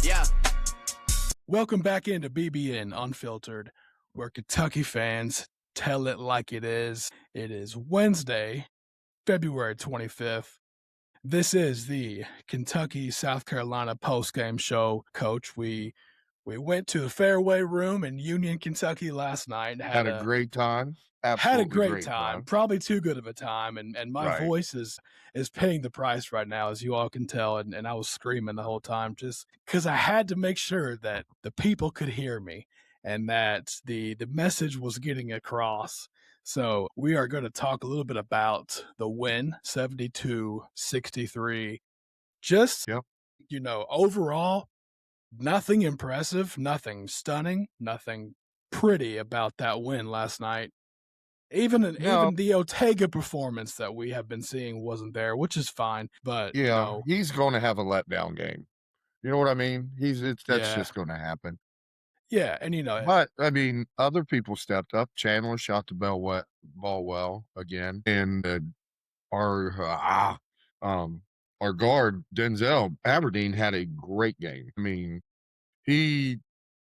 Yeah. Welcome back into BBN Unfiltered, where Kentucky fans tell it like it is. It is Wednesday, February 25th. This is the Kentucky-South Carolina postgame show, Coach. We went to the Fairway Room in Union, Kentucky last night and Had a great time. had a Absolutely great great time, time. probably too good of a time, and my Right. voice is paying the price right now, as you all can tell, and I was screaming the whole time just because I had to make sure that the people could hear me and that the message was getting across. So we are going to talk a little bit about the win, 72-63. Just, Yep. overall, nothing impressive, nothing stunning, nothing pretty about that win last night. Even No, the Ortega performance that we have been seeing wasn't there, which is fine. But yeah, he's gonna have a letdown game. You know what I mean? That's yeah, just gonna happen. yeah, and But, I mean, other people stepped up. Chandler shot the ball well again, and, our, um, our guard, Denzel Aberdeen, had a great game. I mean, he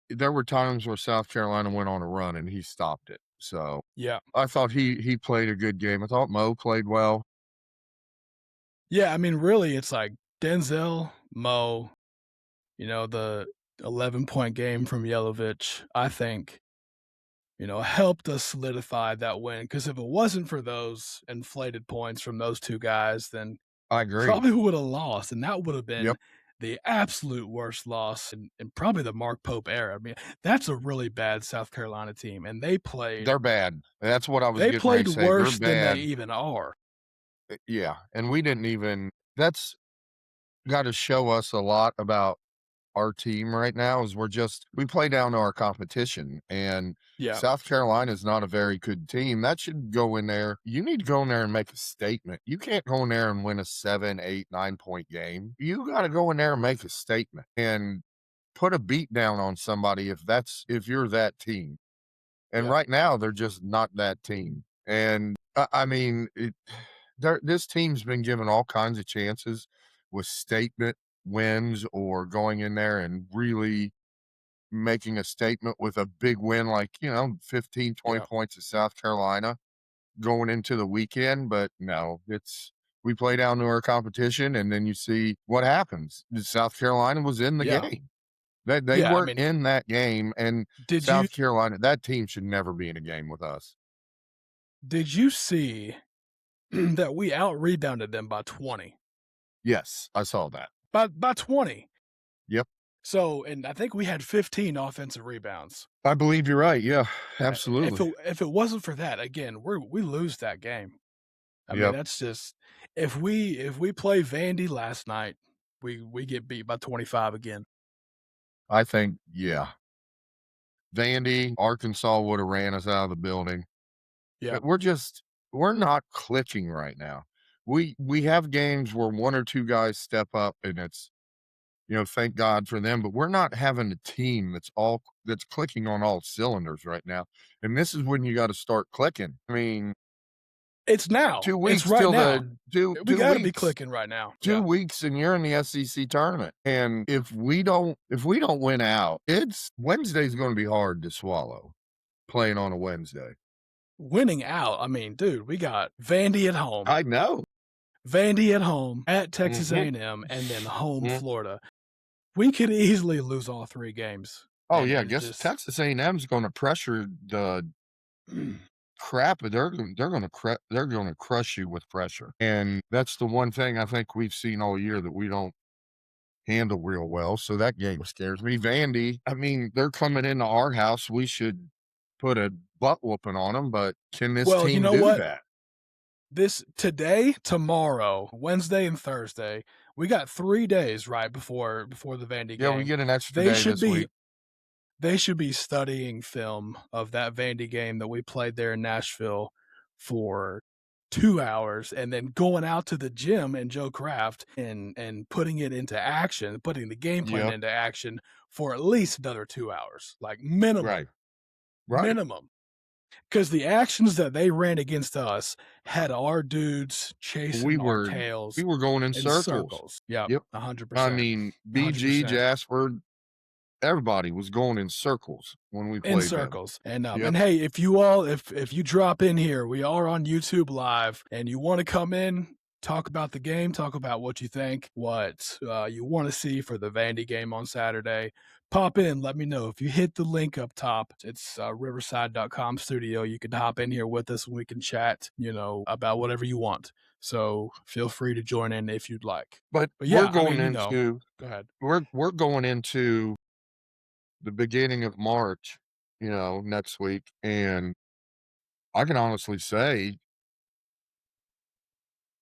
there were times where South Carolina went on a run, and he stopped it. So, yeah, I thought he played a good game. I thought Mo played well. yeah. I mean, really, it's like Denzel, Mo, the 11-point game from Yelovich. I think helped us solidify that win, because if it wasn't for those inflated points from those two guys, then I agree. probably would have lost, and that would have been Yep. the absolute worst loss in probably the Mark Pope era. I mean, that's a really bad South Carolina team, and They're bad. That's what I was they getting ready played to say. They're worse than they bad. even are. Yeah, and we didn't even that's gotta show us a lot about our team right now is we play down to our competition, and Yeah, South Carolina is not a very good team. That should go in there. You need to go in there and make a statement. You can't go in there and win a 7, 8, 9-point game. You gotta go in there and make a statement and put a beat down on somebody if you're that team. And yeah, right now, they're just not that team. And I mean, this team's been given all kinds of chances with statement wins or going in there and really making a statement with a big win, like, 15, 20 yeah, points of South Carolina going into the weekend. But no, we play down to our competition, and then you see what happens. South Carolina was in the yeah, game. They yeah. I weren't mean, in that game, and did you South Carolina, that team should never be in a game with us. did you see that we out rebounded them by 20? Yes, I saw that. By 20. Yep. So, and I think we had 15 offensive rebounds. I believe you're right. Yeah, If absolutely. it wasn't for that, again, we lose that game. I mean, Yep. that's just if we play Vandy last night, we get beat by 25 again. I think, yeah. Vandy, Arkansas would have ran us out of the building. Yeah. But we're not clicking right now. We have games where one or two guys step up, and it's, thank God for them, but we're not having a team that's clicking on all cylinders right now. And this is when you got to start clicking. I mean, It's now. 2 It's weeks right till now. the 2 We 2 gotta be weeks. clicking right now. 2 Yeah. weeks and you're in the SEC tournament. And if we don't win out, Wednesday's gonna be hard to swallow playing on a Wednesday. Winning out. I mean, dude, we got Vandy at home. I know. Vandy at home, at Texas Mhm, A&M, and then home mhm. Florida. We could easily lose all 3 games. Oh, And yeah, I and guess just Texas A&M's gonna pressure the crap. They're gonna crush you with pressure. And that's the one thing I think we've seen all year that we don't handle real well, so that game scares me. Vandy, I mean, they're coming into our house. We should put a butt whooping on them, but can this well, you team know do what? that? Today, tomorrow, Wednesday, and Thursday, we got 3 days right before the Vandy Yeah, we game. get an extra They day should this be week. they should be studying film of that Vandy game that we played there in Nashville for 2 hours, and then going out to the gym and Joe Kraft and putting it into action, putting the game plan Yep, into action for at least another 2 hours, like minimum, right, right. minimum. because the actions that they ran against us had our dudes We chasing our were we tails were going in in circles. circles. Yep, Yep. hundred I percent, mean, hundred BG, percent. Jasper, everybody was going in circles when we In played them. circles. Yep. And hey, if you all if you drop in here, we are on YouTube live, and you want to come in, talk about the game, talk about what you think, what you want to see for the Vandy game on Saturday. Pop in, let me know. If you hit the link up top, it's riverside.com studio. You can hop in here with us and we can chat, about whatever you want. So feel free to join in if you'd like. But But we're yeah, I going mean, into go ahead. we're going into the beginning of March, next week, and I can honestly say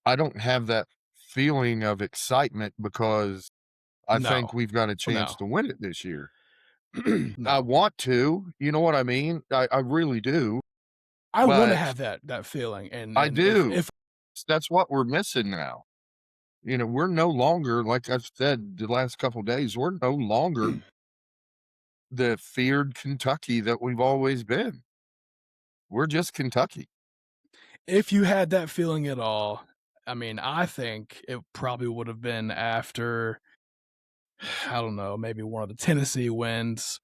I don't have that feeling of excitement because I think No, we've got a chance no, to win it this year. I no. want to, you know what I mean? I really do, I want to but have that feeling, and I and if do. if That's what we're missing now. We're no longer, like I've said the last couple days, we're no longer the feared Kentucky that we've always been. We're just Kentucky. if you had that feeling at all, I mean, I think it probably would have been after, I don't know, maybe one of the Tennessee wins,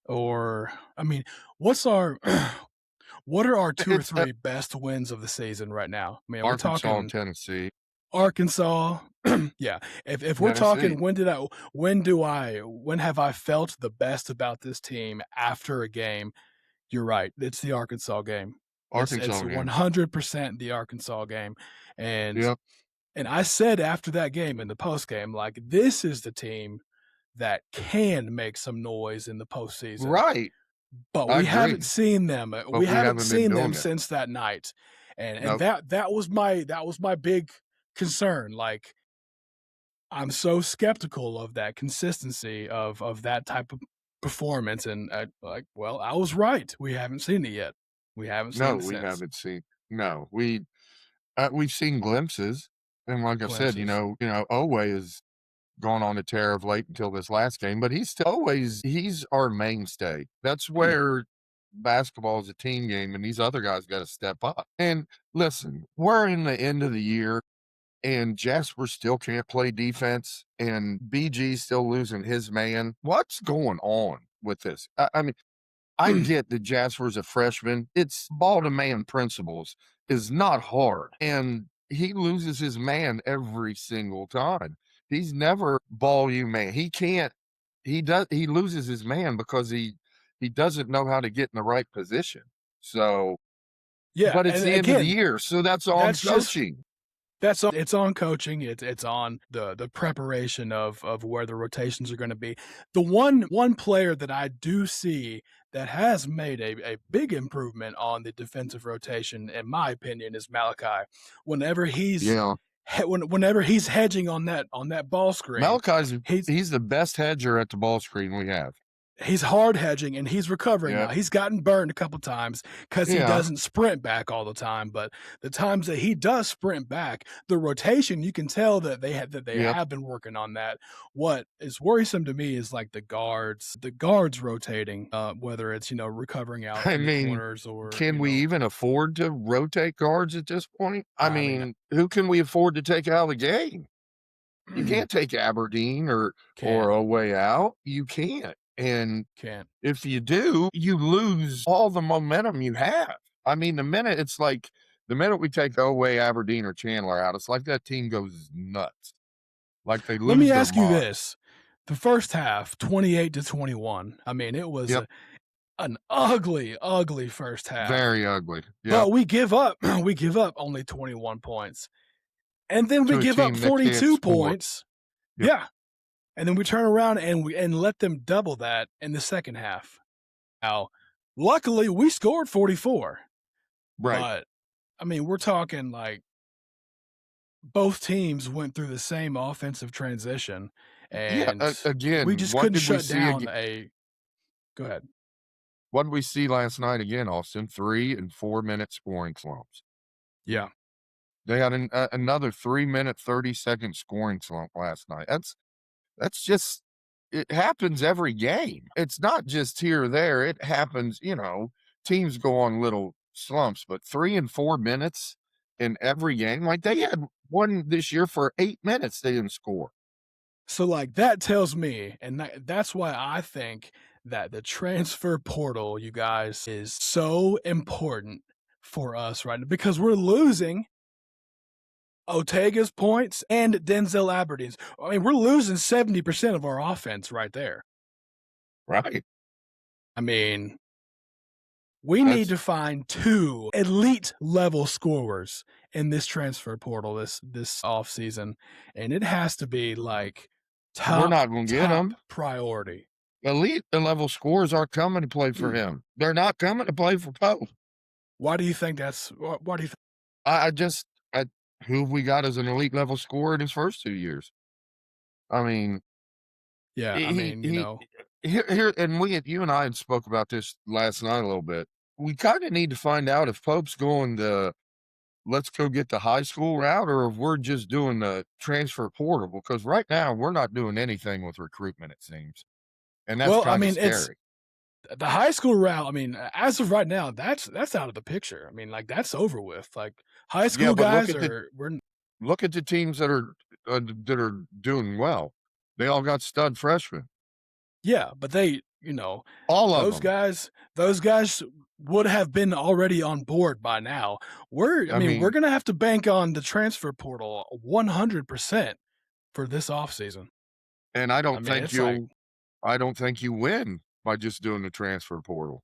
or I mean, what's our what are our two or It's three best wins of the season right now? I mean, are we Arkansas and talking Tennessee. Arkansas? Yeah. If we're Tennessee, talking when have I felt the best about this team after a game? You're right. It's the Arkansas game. It's Arkansas game. 100% the Arkansas game. And Yep. and I said after that game in the post game, like, this is the team that can make some noise in the postseason. Right. But I we haven't agree. seen them. But We we haven't haven't been seen them doing it. since that night. And Nope. that was my big concern. Like, I'm so skeptical of that consistency of that type of performance, and well, I was right. We haven't seen it yet. We haven't seen No, it we since. haven't seen. No, we've seen glimpses, and like I said, Glimpses. Owe has gone on a tear of late until this last game, but he's our mainstay. That's where basketball is a team game, and these other guys got to step up. And listen, we're in the end of the year, and Jasper still can't play defense, and BG's still losing his man. What's going on with this? I mean, I get that Jasper's a freshman. It's ball to man principles is not hard. And he loses his man every single time. He's never ball you man. He loses his man because he doesn't know how to get in the right position. So, Yeah, but it's and the end of the again, year, so that's on that's just coaching. it's on coaching. It's on the preparation of where the rotations are going to be. The one player that I do see that has made a big improvement on the defensive rotation, in my opinion, is Malachi. Whenever he's Yeah. whenever he's hedging on that ball screen, Malachi's he's he's the best hedger at the ball screen we have. he's hard hedging and he's recovering Yeah. now. He's gotten burned a couple times because he Yeah. doesn't sprint back all the time. But the times that he does sprint back, the rotation, you can tell that they Yep. have been working on that. What is worrisome to me is like the guards rotating, whether it's recovering out I in the mean, corners or can we even afford to rotate guards at this point? I I mean, mean, who can we afford to take out of the game? You can't take Aberdeen or can't a way out. You can't. And can't. if you do, you lose all the momentum you have. I mean, the minute we take Oway, Aberdeen, or Chandler out, it's like that team goes nuts. Like they Let me lose their ask you mind. this: the first half, 28-21. I mean, it was Yep. an ugly, ugly first half. Very ugly. Yep. But we give up we give up only 21 points. And then we To a give up team that can't 42 score. points. Yep. Yeah. And then we turn around and let them double that in the second half. Now, luckily we scored 44. Right. But I mean, we're talking like both teams went through the same offensive transition, Yeah. and we Again, just couldn't shut down a go ahead. What did we see last night again, Austin? 3 and 4-minute scoring slumps. Yeah. They had another 3-minute, 30-second scoring slump last night. That's just it happens every game. It's not just here or there. It happens, teams go on little slumps, but 3 and 4 minutes in every game, like, they had one this year for 8 minutes, they didn't score. So, like, that tells me, and that's why I think that the transfer portal, you guys, is so important for us right now because we're losing Otega's points and Denzel Aberdeen's. I mean, we're losing 70% of our offense right there. Right. I mean, we need That's to find 2 elite level scorers in this transfer portal this offseason, and it has to be, like, we're top, not gonna get top them. priority. Elite and level scorers aren't coming to play for Mm. him. They're not coming to play for Pope. Why do you think that's why do you think? I just I who have we got as an elite level scorer in his first 2 years? I mean, Yeah, I he mean, he here and you and I had spoke about this last night a little bit. We kinda need to find out if Pope's going the let's go get the high school route or if we're just doing the transfer portal, because right now we're not doing anything with recruitment, it seems, and that's well, I kinda mean, it's scary. the high school route. I mean, as of right now, that's out of the picture. I mean, like, that's over with. Like, high Yeah, school but guys are we're look at the teams that are doing well. They all got stud freshmen, yeah, but all of those them. guys those guys would have been already on board by now. I I mean, we're mean, gonna have to bank on the transfer portal 100% for this offseason. and I mean, it's like, I don't think you win by just doing the transfer portal,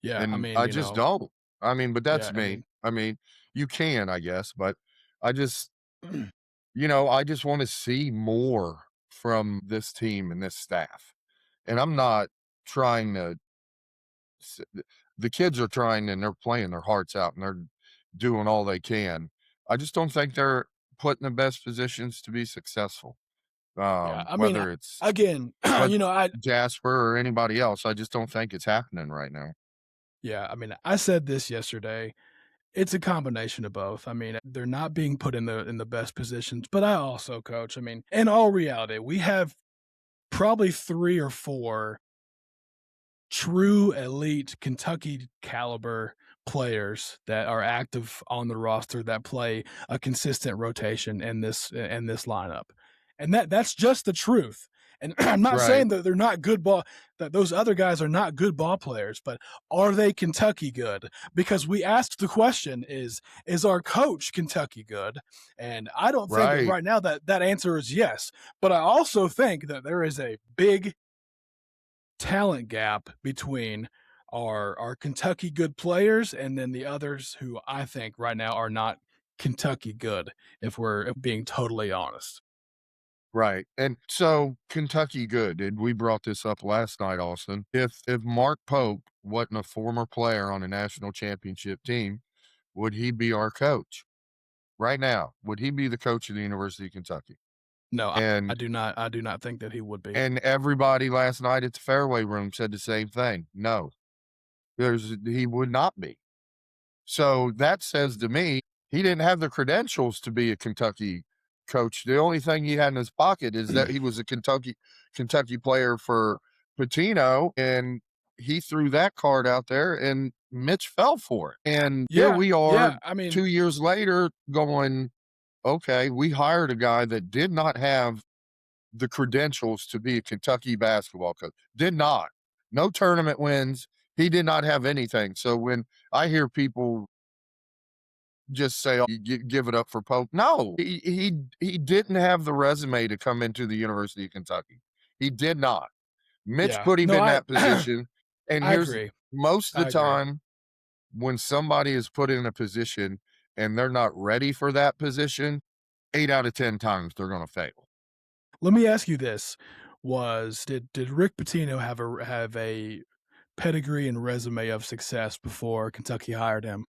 yeah, I and mean, I just don't. I mean, but yeah, that's I me. mean, I mean, you can, I guess, but I just yeah, I just wanna see more from this team and this staff, and I'm not trying to s the kids are trying and they're playing their hearts out and they're doing all they can. I just don't think they're put in the best positions to be successful, I mean, whether it's again, but I Jasper or anybody else, I just don't think it's happening right now. yeah, I mean, I said this yesterday. It's a combination of both. I mean, they're not being put in the best positions, but I also coach. I mean, in all reality, we have probably 3 or 4 true elite Kentucky caliber players that are active on the roster that play a consistent rotation in this lineup. And that's just the truth. And I'm not Right, saying that they're not good ball that those other guys are not good ball players, but are they Kentucky good? Because we asked the question is our coach Kentucky good? And I don't think right, right now that answer is yes. But I also think that there is a big talent gap between our Kentucky good players and then the others who I think right now are not Kentucky good, if we're being totally honest. right, and so Kentucky good, and we brought this up last night, Austin. If Mark Pope wasn't a former player on a national championship team, would he be our coach? Right now, would he be the coach of the University of Kentucky? No, And I do not think that he would be. everybody last night at the Fairway Room said the same thing. No, he would not be. So that says to me, he didn't have the credentials to be a Kentucky coach. The only thing he had in his pocket is that he was a Kentucky player for Pitino, and he threw that card out there, and Mitch fell for it. And here Yeah, we are yeah, I mean, 2 years later going, okay, we hired a guy that did not have the credentials to be a Kentucky basketball coach. Did not. No tournament wins. He did not have anything. So when I hear people just say, "Oh, give it up for Pope," no, he didn't have the resume to come into the University of Kentucky. He did not. Mitch yeah. put him No, in I that position, and I here's agree. most of the I agree. time when somebody is put in a position and they're not ready for that position, 8 out of 10 times they're gonna fail. Let me ask you this. Did Rick Pitino have a pedigree and resume of success before Kentucky hired him?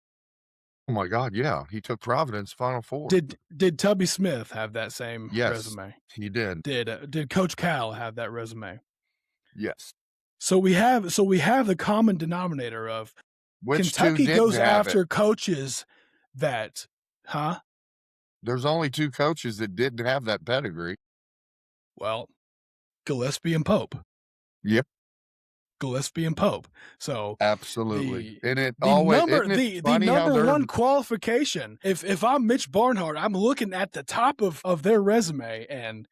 Oh my god, yeah, he took Providence Final Four. Did Tubby Smith have that same Yes, resume? he did. Did Coach Cal have that resume? Yes. So we have the common denominator of Which 2 Kentucky didn't goes have it? after coaches that huh? There's only 2 coaches that didn't have that pedigree. Well, Gillespie and Pope. Yep. Gillespie and Pope. So Absolutely. the And it the always number isn't it the funny how number they're one qualification, if I'm Mitch Barnhart, I'm looking at the top of their resume and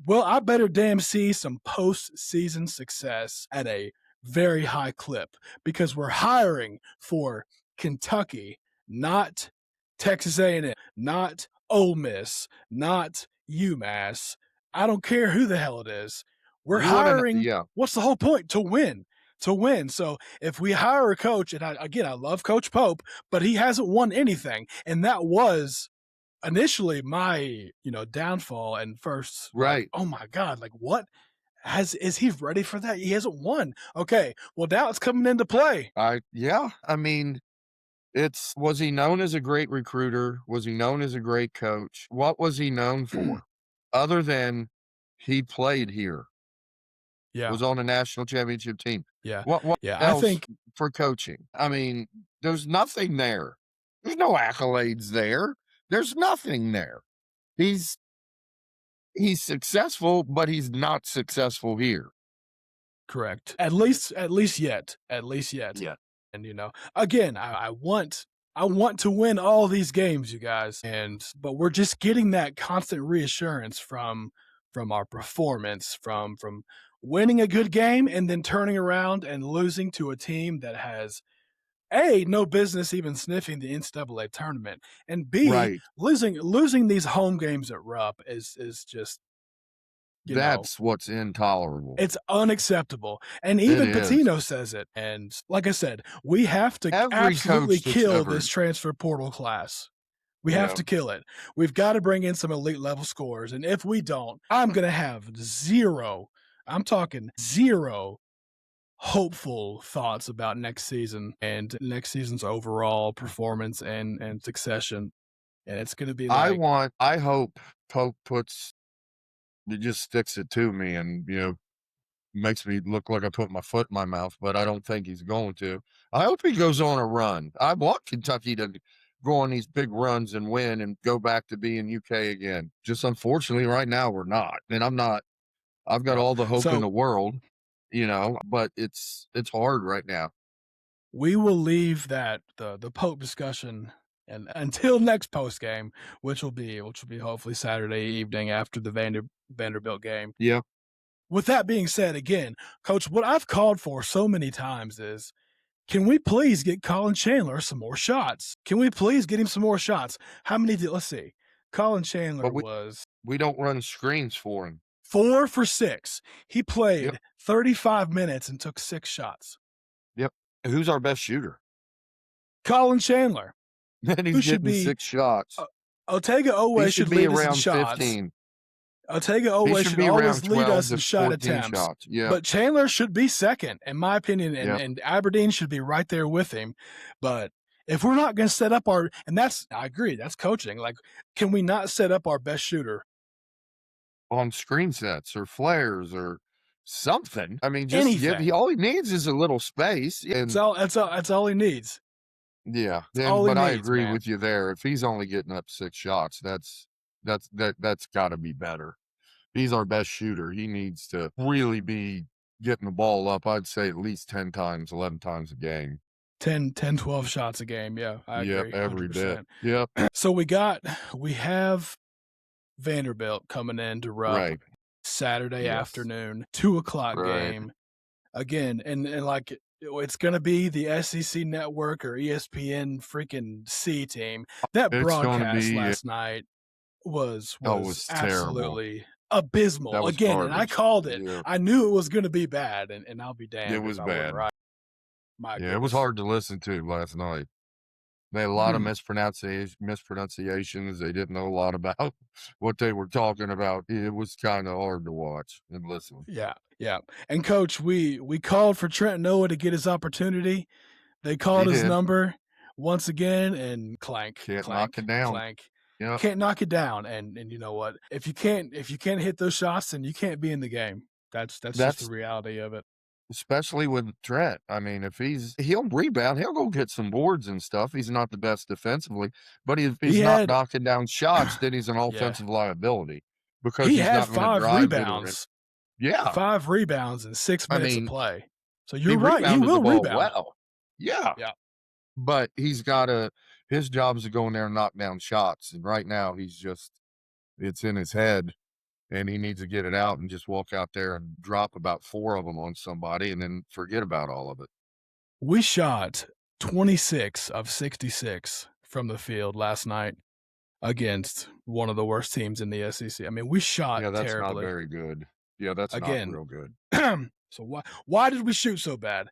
well, I better damn see some postseason success at a very high clip because we're hiring for Kentucky, not Texas A&M, not Ole Miss, not UMass. I don't care who the hell it is. We're you wanna hiring. yeah, What's the whole point? To win. To win. So if we hire a coach, and I love Coach Pope, but he hasn't won anything, and that was initially my downfall and first like, right. oh my god, like what has is he ready for that? He hasn't won. Okay, well now it's coming into play. I mean, it's was he known as a great recruiter? Was he known as a great coach? What was he known for? Other than he played here, Yeah, was on a national championship team. yeah, What yeah. I else think for coaching? I mean, there's nothing there. There's no accolades there. There's nothing there. He's he's successful, but he's not successful here. correct. At least yet. Yeah. And again, I want to win all these games, you guys, and but we're just getting that constant reassurance from our performance, from winning a good game and then turning around and losing to a team that has no business even sniffing the NCAA tournament, and B, Right. losing these home games at Rupp is just you know That's what's intolerable. it's unacceptable. And It even is. Patino says it. And like I said, we have to Every absolutely coach that's kill ever this transfer portal class. We have yeah. to kill it. We've got to bring in some elite level scorers. And if we don't, I'm going to have zero, I'm talking zero hopeful thoughts about next season and next season's overall performance and succession. And it's going to be like, I hope Pope puts he just sticks it to me and, makes me look like I put my foot in my mouth, but I don't think he's going to. I hope he goes on a run. I want Kentucky to go on these big runs and win and go back to being UK again. Just unfortunately, right now we're not. And I'm not. I've got yeah. all the hope in So the world, but it's hard right now. we will leave that the Pope discussion and until next post game, which will be hopefully Saturday evening after the Vanderbilt game. Yeah, With that being said, again, Coach, what I've called for so many times is, can we please get Colin Chandler some more shots? Can we please get him some more shots? How many did let's see? Colin Chandler but was we don't run screens for him. 4 for 6. He Yep, played 35 minutes and took 6 shots. yep. Who's our best shooter? Colin Chandler, And he's who should getting be 6 shots. Otega He Owe should should be lead us in around shots. 15. Otega He Owe should should be around always lead 12 us in to shot 14 attempts, shots. Yep, but Chandler should be second, in my opinion, and, yep. and Aberdeen should be right there with him. But if we're not going to set up and I agree, that's coaching. Like, can we not set up our best shooter? On screen sets or flares or something. I mean, just give Anything. all he needs is a little space That's and all. That's all he needs. yeah, That's all he but I needs, agree man. with you there. If he's only getting up 6 shots, that's gotta be better. He's our best shooter. He needs to really be getting the ball up, I'd say at least 10 times, 11 times a game. 10, 12 shots a game. Yeah, I Yep, agree, every bit. 100%. Yep, So we have Vanderbilt coming in to Rupp right. Saturday Yes, afternoon, 2 o'clock right. game again, and like it's gonna be the SEC Network or ESPN freaking C team. That It's gonna broadcast be last night was oh, it was was terrible. absolutely That abysmal was again, and I garbage. called it. Yeah, I knew it was gonna be bad, and I'll be it damned if was I wasn't bad. right. My Yeah, it was goodness. hard to listen to last night. They had a lot of mispronunciations. They didn't know a lot about what they were talking about. It was kinda hard to watch and listen. Yeah, yeah. And coach, we called for Trent Noah to get his opportunity. They He called his did. number once again and clank, Can't knock it clank, down. clank. Yeah. Can't knock it down. And you know what? If you can't hit those shots, then you can't be in the game. That's just the That's reality of it. especially with Trent. I mean, if he'll rebound, he'll go get some boards and stuff. He's not the best defensively, but if He he's not had knocking down shots, then he's an yeah. offensive liability because He he's had not gonna five drive it or rebounds. yeah. 5 rebounds in 6 I minutes of mean, play. So He you're right. He rebounded the will ball rebound. well. Yeah, Yeah. but his job is to go in there and knock down shots, and right now it's in his head, and he needs to get it out and just walk out there and drop about 4 of them on somebody and then forget about all of it. We shot 26 of 66 from the field last night against one of the worst teams in the SEC. I mean, we shot Yeah, that's not terribly. very good. Yeah, that's not Again, real good. so why did we shoot so bad?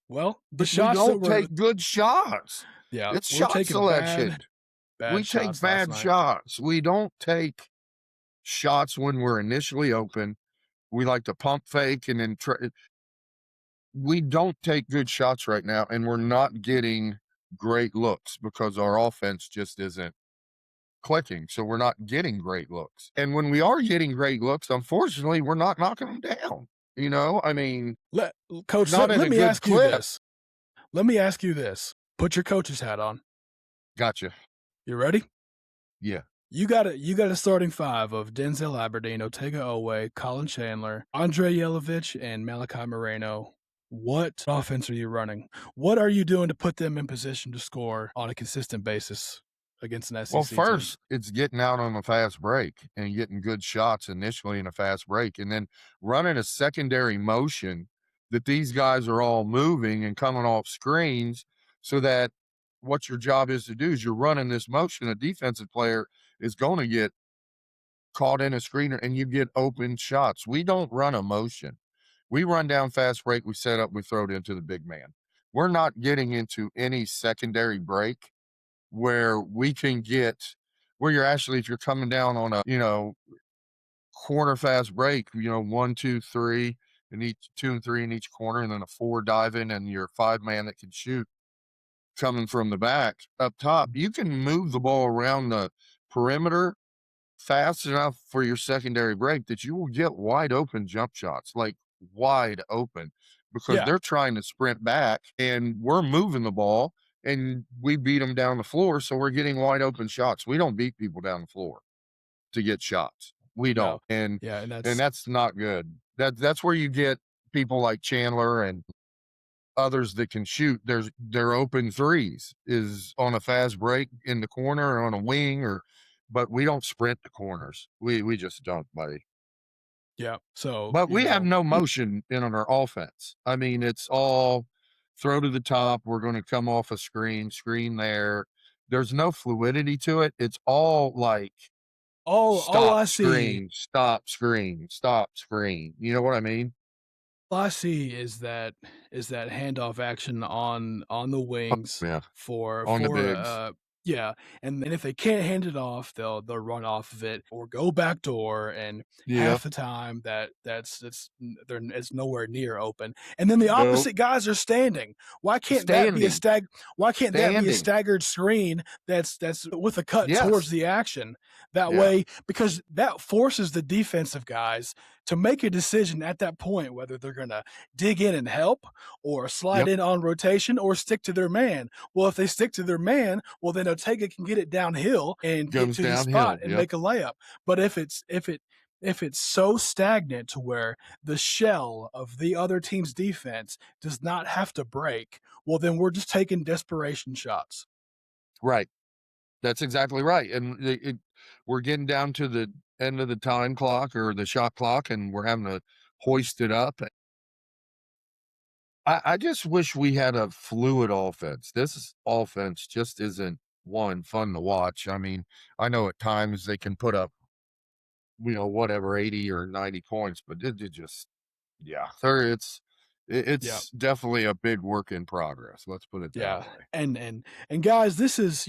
Well, the But we shots that don't were take good shots. yeah, It's we're shot taking selection. bad We take shots last bad night. shots. We don't take shots when we're initially open. We like to pump fake and then we don't take good shots right now, and we're not getting great looks because our offense just isn't clicking. So we're not getting great looks. And when we are getting great looks, unfortunately, we're not knocking them down. I mean, Let Coach, not at let a me good ask you clip. this. Let me ask you this. Put your coach's hat on. Gotcha. You ready? Yeah. You got a starting five of Denzel Aberdeen, Otega Owe, Colin Chandler, Andre Yelovich, and Malachi Moreno. What offense are you running? What are you doing to put them in position to score on a consistent basis against an Well, SEC team? first, it's getting out on a fast break and getting good shots initially in a fast break, and then running a secondary motion that these guys are all moving and coming off screens so that what your job is to do is you're running this motion. A defensive player is going to get caught in a screener and you get open shots. We don't run a motion. We run down fast break, we set up, we throw it into the big man. We're not getting into any secondary break where we can get where you're actually, if you're coming down on a, corner fast break, 1, 2, 3, and each 2 and 3 in each corner, and then a 4 diving and your 5 man that can shoot coming from the back up top. You can move the ball around the perimeter fast enough for your secondary break that you will get wide open jump shots, like wide open, because Yeah, they're trying to sprint back and we're moving the ball and we beat them down the floor. So we're getting wide open shots. We don't beat people down the floor to get shots. We don't. no, And yeah, and and that's that's not good. That's where you get people like Chandler and others that can shoot. Their open threes is on a fast break in the corner or on a wing but we don't sprint the corners. We just don't, buddy. yeah. So But we have no motion in on our offense. I mean, it's all throw to the top. We're going to come off a screen there. There's no fluidity to it. It's all like all stop I see screen, stop screen, stop screen. You know what I mean? All I see is that handoff action on the wings Yeah. On the for bigs. yeah, and if they can't hand it off, they'll run off of it or go back door, and Yep. half the time it's nowhere near open. And then the Nope. opposite guys are standing. Why can't that be a Standing. stag? Why can't that be a Standing. staggered screen that's with a cut towards Yes. the action? That Yeah. way, because that forces the defensive guys to make a decision at that point whether they're going to dig in and help or slide Yep. in on rotation or stick to their man. Well, if they stick to their man, well then Otega can get it downhill and get Goes to his spot downhill. and Yep. make a layup. But if it's so stagnant to where the shell of the other team's defense does not have to break, well then we're just taking desperation shots. Right. That's exactly right. And we're getting down to the end of the time clock or the shot clock, and we're having to hoist it up. I just wish we had a fluid offense. Offense just isn't one fun to watch. I mean, I know at times they can put up, whatever, 80 or 90 points, but it just, yeah, Yeah. it's definitely a big work in progress. Let's put it that Yeah. way. And guys, this is,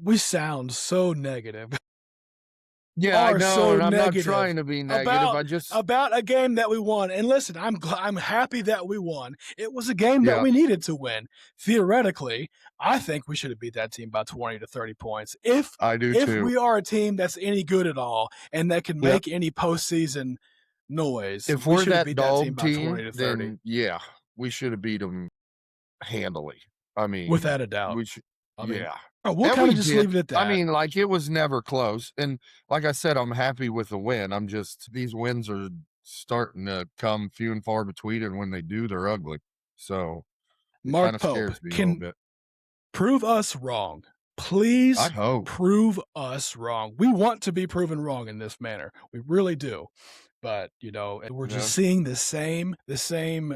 we sound so negative. Yeah, I Are know, so and I'm not negative trying to be negative. about I just, about a game that we won. And listen, I'm happy that we won. It was a game that yeah, we needed to win. Theoretically, I think we should have beat that team by 20 to 30 points. I do If too. we are a team that's any good at all and that can Yep. make any postseason noise, If we we're should have that beat that team dog by 20 team, to 30 then yeah, we should have beat them handily. I mean, without a doubt. we should, I mean, yeah. we'll And kind we of just leave did. it at I that. mean, like, it was never close. And like I said, I'm happy with the win. I'm just, these wins are starting to come few and far between, and when they do, they're ugly. So it Mark kinda Pope scares me a little can bit. prove us wrong. I Please hope. prove us wrong. We want to be proven wrong in this manner. We really do. But, we're just Yeah. seeing the same,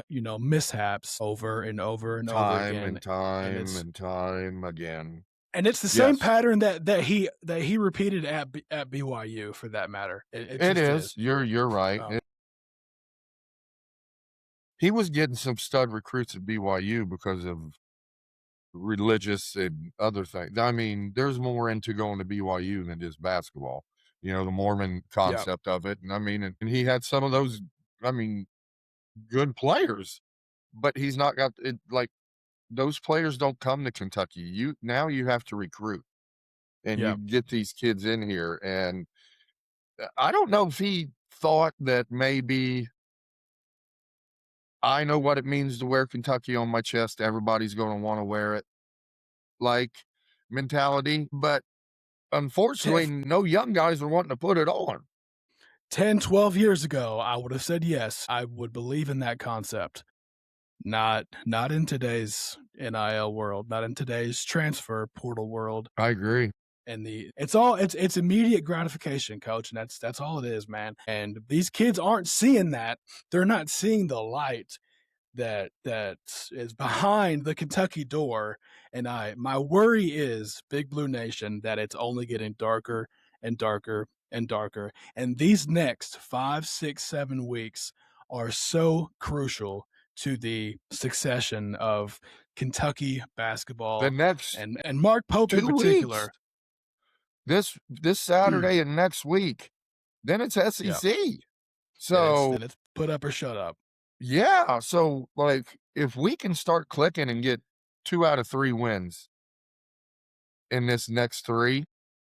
mishaps over and over and over Time again. and And time it's and time again. and it's the same Yes, pattern that he repeated at BYU for that matter. It it just is. is. You're right. Um, He was getting some stud recruits at BYU because of religious and other things. I mean, there's more into going to BYU than just basketball. The Mormon yeah, concept of it, and I mean, and he had some of those, I mean, good players, but he's not got it like, those players don't come to Kentucky. You have to recruit, and you yeah. get these kids in here, and I don't know if he thought that maybe I know what it means to wear Kentucky on my chest, everybody's gonna wanna wear it, like, mentality, but unfortunately, 10, no young guys are wanting to put it on. 10, 12 years ago, I would have said yes. I would believe in that concept. Not in today's NIL world, not in today's transfer portal world. I agree. And it's immediate gratification, coach, and that's all it is, man. And these kids aren't seeing that. They're not seeing the light that is behind the Kentucky door. And my worry is, Big Blue Nation, that it's only getting darker and darker and darker. And these next 5, 6, 7 weeks are so crucial to the succession of Kentucky The basketball next and Mark Pope in 2 weeks, particular. this Saturday and next week, then it's Yeah. SEC. Then it's So, then it's put up or shut up. yeah, so, like, if we can start clicking and get 2 out of 3 wins in this next 3,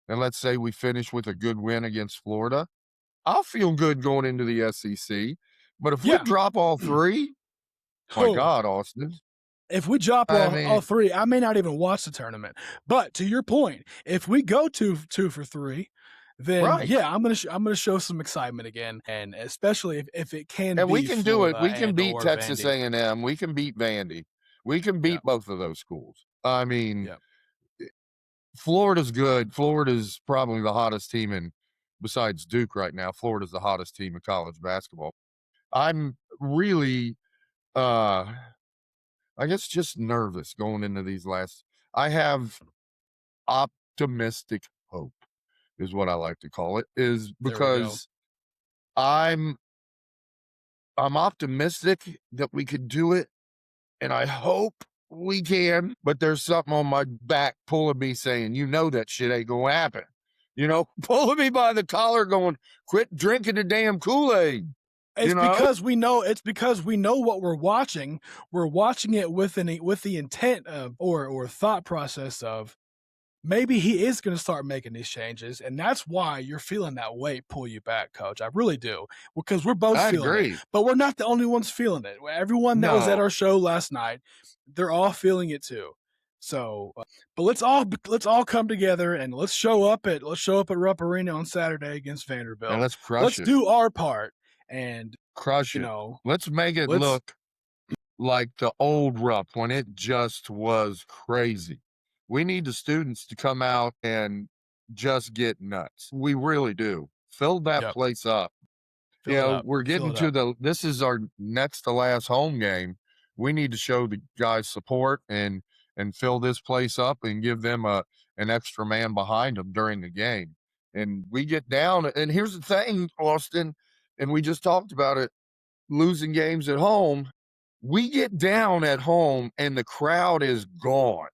and let's say we finish with a good win against Florida, I'll feel good going into the SEC, but if we Yeah. drop all 3, my Oh, god, Austin. if we drop I all mean, three, I may not even watch the tournament. But to your point, if we go two for three, then right, yeah, I'm gonna show some excitement again, and especially if it can and we be can do it. Florida We can and beat or Texas Vandy. A&M, we can beat Vandy. We can Yeah, beat both of those schools. I mean, yeah. Florida's good. Florida's probably the hottest team in besides Duke right now. Florida's the hottest team in college basketball. I'm really, uh, I guess just nervous going into these last I have optimistic hope is what I like to call it, is There we go. because I'm I'm optimistic that we could do it, and I hope we can, but there's something on my back pulling me saying, that shit ain't gonna happen. Pulling me by the collar going, quit drinking the damn Kool-Aid, you It's know? because we know what we're watching. We're watching it with the intent of or thought process of, maybe he is going to start making these changes, and that's why you're feeling that weight pull you back, coach. I really do, because we're both I feeling it, agree. but we're not the only ones feeling it. Everyone that was at No. our show last night, they're all feeling it too. So, but let's all come together and let's show up at Rupp Arena on Saturday against And Vanderbilt. let's crush Let's it. do our part, and Crush you it. know, Let's make it let's look like the old Rupp when it just was crazy. We need the students to come out and just get nuts. We really do. Fill that yep, place up. fill it up, We're fill getting it to up. this is our next to last home game. We need to show the guys support and fill this place up and give them an extra man behind them during the game. And we get down, and here's the thing, Austin, and we just talked about it, losing games at home. We get down at home and the crowd is gone.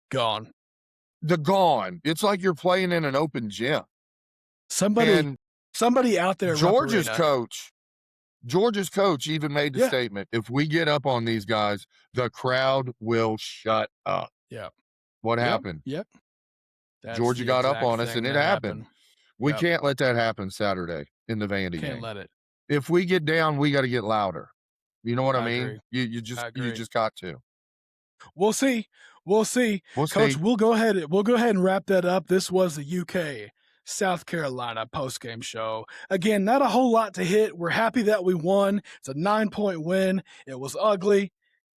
Gone. The gone. It's like you're playing in an open gym. Somebody, And somebody out there at Rupp Georgia's Arena. coach Georgia's coach even made the Yeah, statement, if we get up on these guys, the crowd will shut up. yeah, What yep, happened? yep. That's Georgia the got up exact on us and thing it that happened. happened. We Yep, can't let that happen Saturday in the Vandy can't game. let it. If we get down, we got to get louder. You know what I I mean? agree. I You agree. just got to. We'll see. We'll see. We'll Coach, see. we'll go ahead and wrap that up. This was the UK South Carolina postgame show. Again, not a whole lot to hit. We're happy that we won. It's a 9-point win. It was ugly.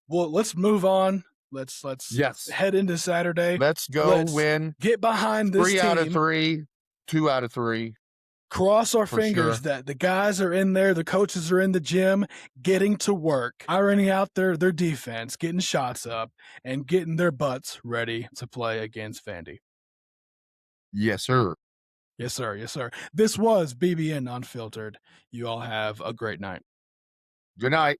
Well, let's move on. Let's Yes. head into Saturday. Let's go Let's win get behind this 3 out of team. 3, 2 out of 3. Cross our For fingers sure. that the guys are in there, the coaches are in the gym, getting to work, ironing out their defense, getting shots up, and getting their butts ready to play against Vandy. Yes, sir. Yes, sir. Yes, sir. This was BBN Unfiltered. You all have a great night. Good night.